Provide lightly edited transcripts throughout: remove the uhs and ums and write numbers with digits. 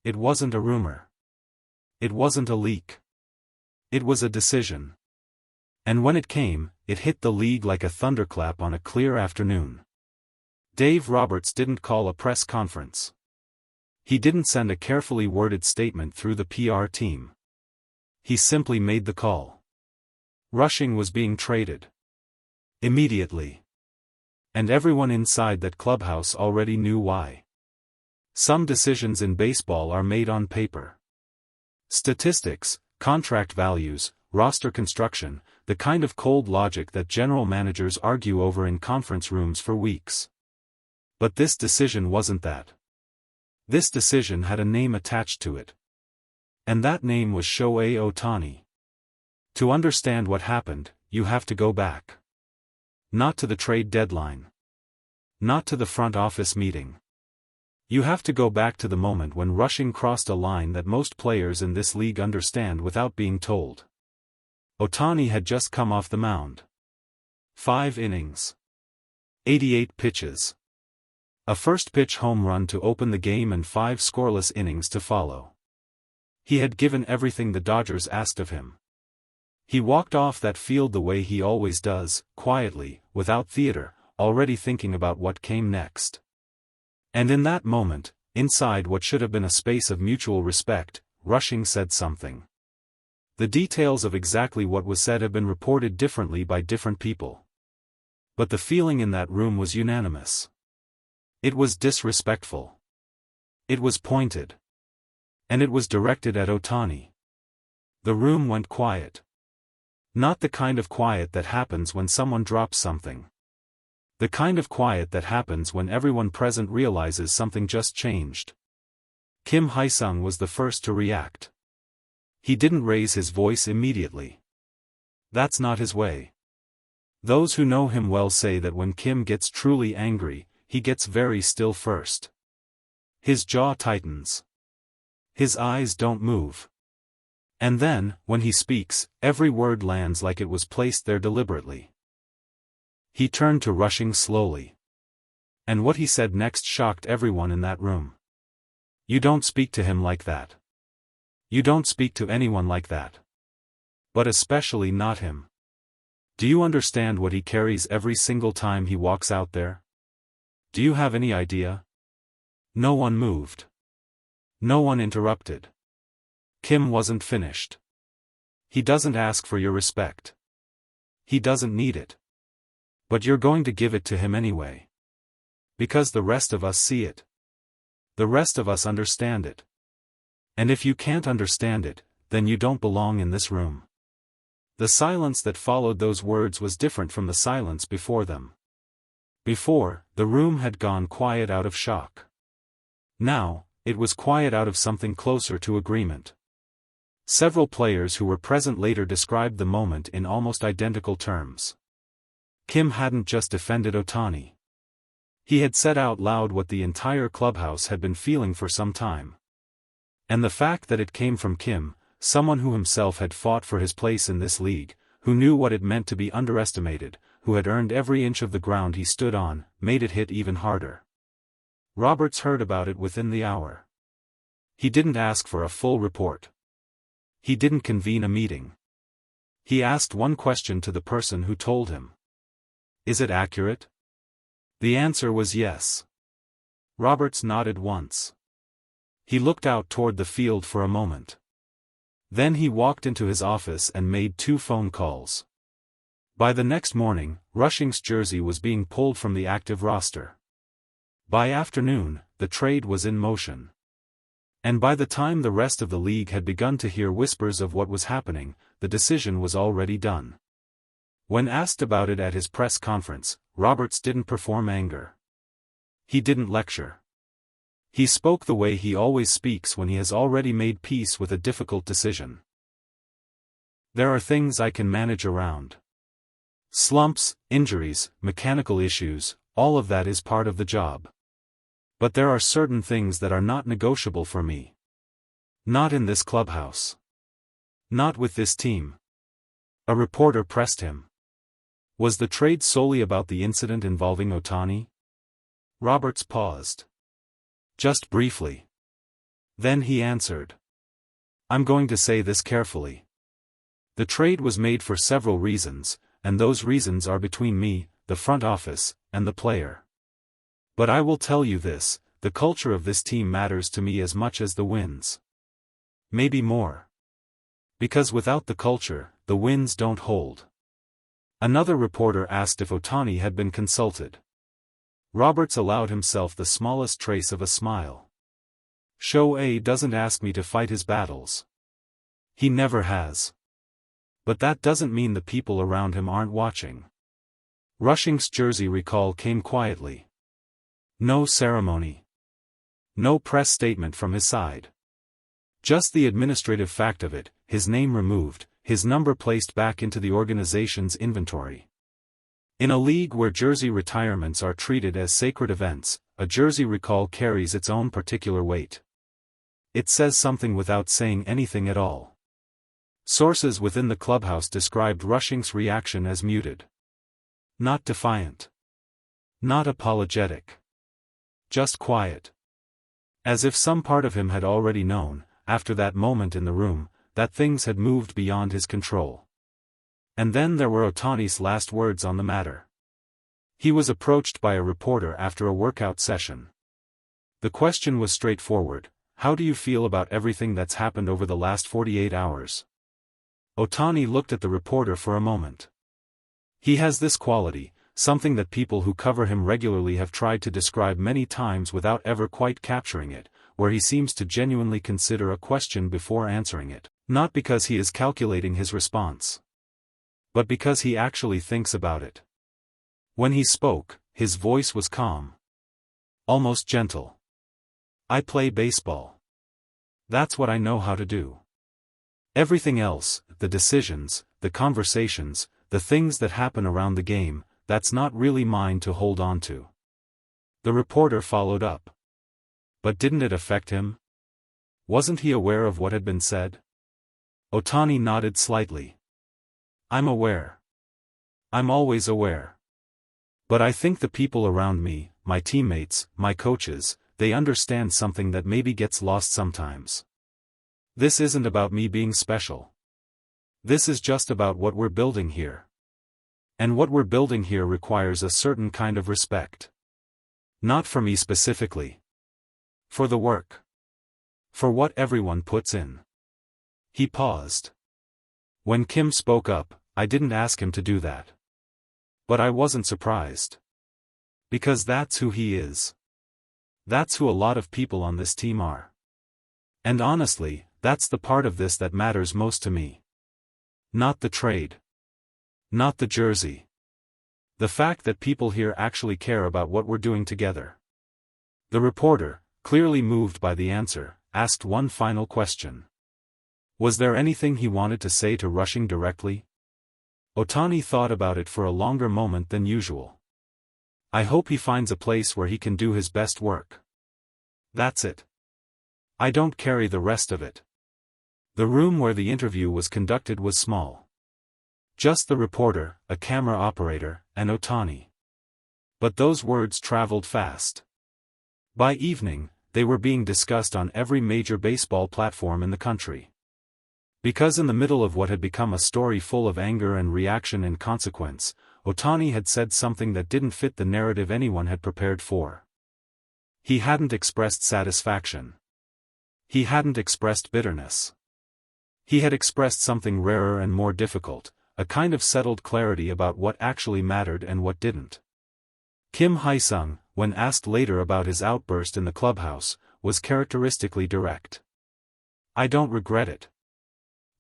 It wasn't a rumor. It wasn't a leak. It was a decision. And when it came, it hit the league like a thunderclap on a clear afternoon. Dave Roberts didn't call a press conference. He didn't send a carefully worded statement through the PR team. He simply made the call. Rushing was being traded. Immediately. And everyone inside that clubhouse already knew why. Some decisions in baseball are made on paper. Statistics, contract values, roster construction, the kind of cold logic that general managers argue over in conference rooms for weeks. But this decision wasn't that. This decision had a name attached to it. And that name was Shohei Ohtani. To understand what happened, you have to go back. Not to the trade deadline. Not to the front office meeting. You have to go back to the moment when Rushing crossed a line that most players in this league understand without being told. Ohtani had just come off the mound. 5 innings. 88 pitches. A first-pitch home run to open the game and 5 scoreless innings to follow. He had given everything the Dodgers asked of him. He walked off that field the way he always does, quietly, without theater, already thinking about what came next. And in that moment, inside what should have been a space of mutual respect, Rushing said something. The details of exactly what was said have been reported differently by different people. But the feeling in that room was unanimous. It was disrespectful. It was pointed. And it was directed at Ohtani. The room went quiet. Not the kind of quiet that happens when someone drops something. The kind of quiet that happens when everyone present realizes something just changed. Hye-sung was the first to react. He didn't raise his voice immediately. That's not his way. Those who know him well say that when Kim gets truly angry, he gets very still first. His jaw tightens. His eyes don't move. And then, when he speaks, every word lands like it was placed there deliberately. He turned to Rushing slowly. And what he said next shocked everyone in that room. You don't speak to him like that. You don't speak to anyone like that. But especially not him. Do you understand what he carries every single time he walks out there? Do you have any idea? No one moved. No one interrupted. Kim wasn't finished. He doesn't ask for your respect. He doesn't need it. But you're going to give it to him anyway. Because the rest of us see it. The rest of us understand it. And if you can't understand it, then you don't belong in this room. The silence that followed those words was different from the silence before them. Before, the room had gone quiet out of shock. Now, it was quiet out of something closer to agreement. Several players who were present later described the moment in almost identical terms. Kim hadn't just defended Ohtani. He had said out loud what the entire clubhouse had been feeling for some time. And the fact that it came from Kim, someone who himself had fought for his place in this league, who knew what it meant to be underestimated, who had earned every inch of the ground he stood on, made it hit even harder. Roberts heard about it within the hour. He didn't ask for a full report. He didn't convene a meeting. He asked one question to the person who told him. Is it accurate? The answer was yes. Roberts nodded once. He looked out toward the field for a moment. Then he walked into his office and made 2 phone calls. By the next morning, Rushing's jersey was being pulled from the active roster. By afternoon, the trade was in motion. And by the time the rest of the league had begun to hear whispers of what was happening, the decision was already done. When asked about it at his press conference, Roberts didn't perform anger. He didn't lecture. He spoke the way he always speaks when he has already made peace with a difficult decision. There are things I can manage around. Slumps, injuries, mechanical issues, all of that is part of the job. But there are certain things that are not negotiable for me. Not in this clubhouse. Not with this team. A reporter pressed him. Was the trade solely about the incident involving Ohtani? Roberts paused. Just briefly. Then he answered. I'm going to say this carefully. The trade was made for several reasons, and those reasons are between me, the front office, and the player. But I will tell you this, the culture of this team matters to me as much as the wins. Maybe more. Because without the culture, the wins don't hold. Another reporter asked if Ohtani had been consulted. Roberts allowed himself the smallest trace of a smile. Shohei doesn't ask me to fight his battles. He never has. But that doesn't mean the people around him aren't watching. Rushing's jersey recall came quietly. No ceremony. No press statement from his side. Just the administrative fact of it, his name removed, his number placed back into the organization's inventory. In a league where jersey retirements are treated as sacred events, a jersey recall carries its own particular weight. It says something without saying anything at all. Sources within the clubhouse described Rushing's reaction as muted. Not defiant. Not apologetic. Just quiet. As if some part of him had already known, after that moment in the room, that things had moved beyond his control. And then there were Ohtani's last words on the matter. He was approached by a reporter after a workout session. The question was straightforward: how do you feel about everything that's happened over the last 48 hours? Ohtani looked at the reporter for a moment. He has this quality, something that people who cover him regularly have tried to describe many times without ever quite capturing it, where he seems to genuinely consider a question before answering it, not because he is calculating his response, but because he actually thinks about it. When he spoke, his voice was calm. Almost gentle. I play baseball. That's what I know how to do. Everything else, the decisions, the conversations, the things that happen around the game, that's not really mine to hold on to. The reporter followed up. But didn't it affect him? Wasn't he aware of what had been said? Ohtani nodded slightly. I'm aware. I'm always aware. But I think the people around me, my teammates, my coaches, they understand something that maybe gets lost sometimes. This isn't about me being special. This is just about what we're building here. And what we're building here requires a certain kind of respect. Not for me specifically. For the work. For what everyone puts in. He paused. When Kim spoke up, I didn't ask him to do that. But I wasn't surprised. Because that's who he is. That's who a lot of people on this team are. And honestly, that's the part of this that matters most to me. Not the trade. Not the jersey. The fact that people here actually care about what we're doing together. The reporter, clearly moved by the answer, asked one final question. Was there anything he wanted to say to Rushing directly? Ohtani thought about it for a longer moment than usual. I hope he finds a place where he can do his best work. That's it. I don't carry the rest of it. The room where the interview was conducted was small. Just the reporter, a camera operator, and Ohtani. But those words traveled fast. By evening, they were being discussed on every major baseball platform in the country. Because in the middle of what had become a story full of anger and reaction and consequence, Ohtani had said something that didn't fit the narrative anyone had prepared for. He hadn't expressed satisfaction. He hadn't expressed bitterness. He had expressed something rarer and more difficult, a kind of settled clarity about what actually mattered and what didn't. Kim Hye-sung, when asked later about his outburst in the clubhouse, was characteristically direct. I don't regret it.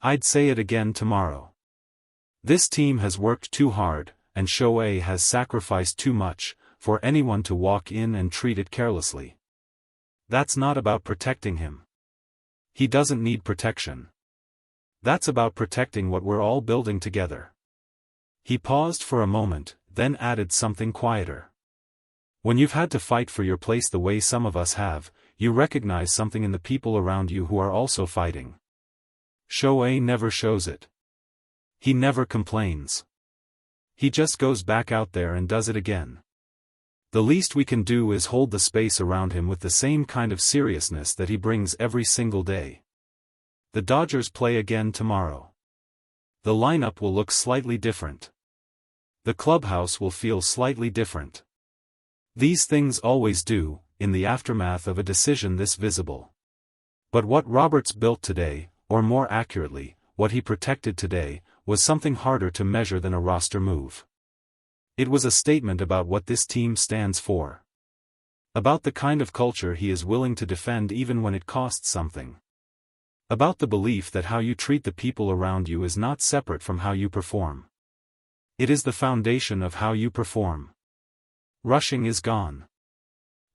I'd say it again tomorrow. This team has worked too hard, and Shohei has sacrificed too much, for anyone to walk in and treat it carelessly. That's not about protecting him. He doesn't need protection. That's about protecting what we're all building together. He paused for a moment, then added something quieter. When you've had to fight for your place the way some of us have, you recognize something in the people around you who are also fighting. Shohei never shows it. He never complains. He just goes back out there and does it again. The least we can do is hold the space around him with the same kind of seriousness that he brings every single day. The Dodgers play again tomorrow. The lineup will look slightly different. The clubhouse will feel slightly different. These things always do, in the aftermath of a decision this visible. But what Roberts built today, or more accurately, what he protected today, was something harder to measure than a roster move. It was a statement about what this team stands for. About the kind of culture he is willing to defend even when it costs something. About the belief that how you treat the people around you is not separate from how you perform. It is the foundation of how you perform. Rushing is gone.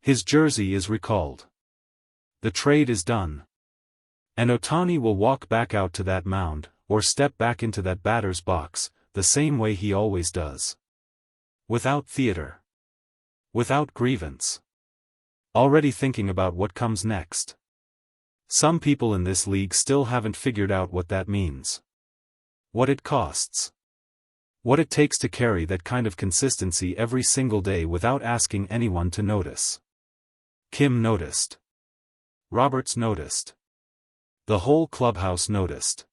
His jersey is recalled. The trade is done. And Ohtani will walk back out to that mound, or step back into that batter's box, the same way he always does. Without theater. Without grievance. Already thinking about what comes next. Some people in this league still haven't figured out what that means. What it costs. What it takes to carry that kind of consistency every single day without asking anyone to notice. Kim noticed. Roberts noticed. The whole clubhouse noticed.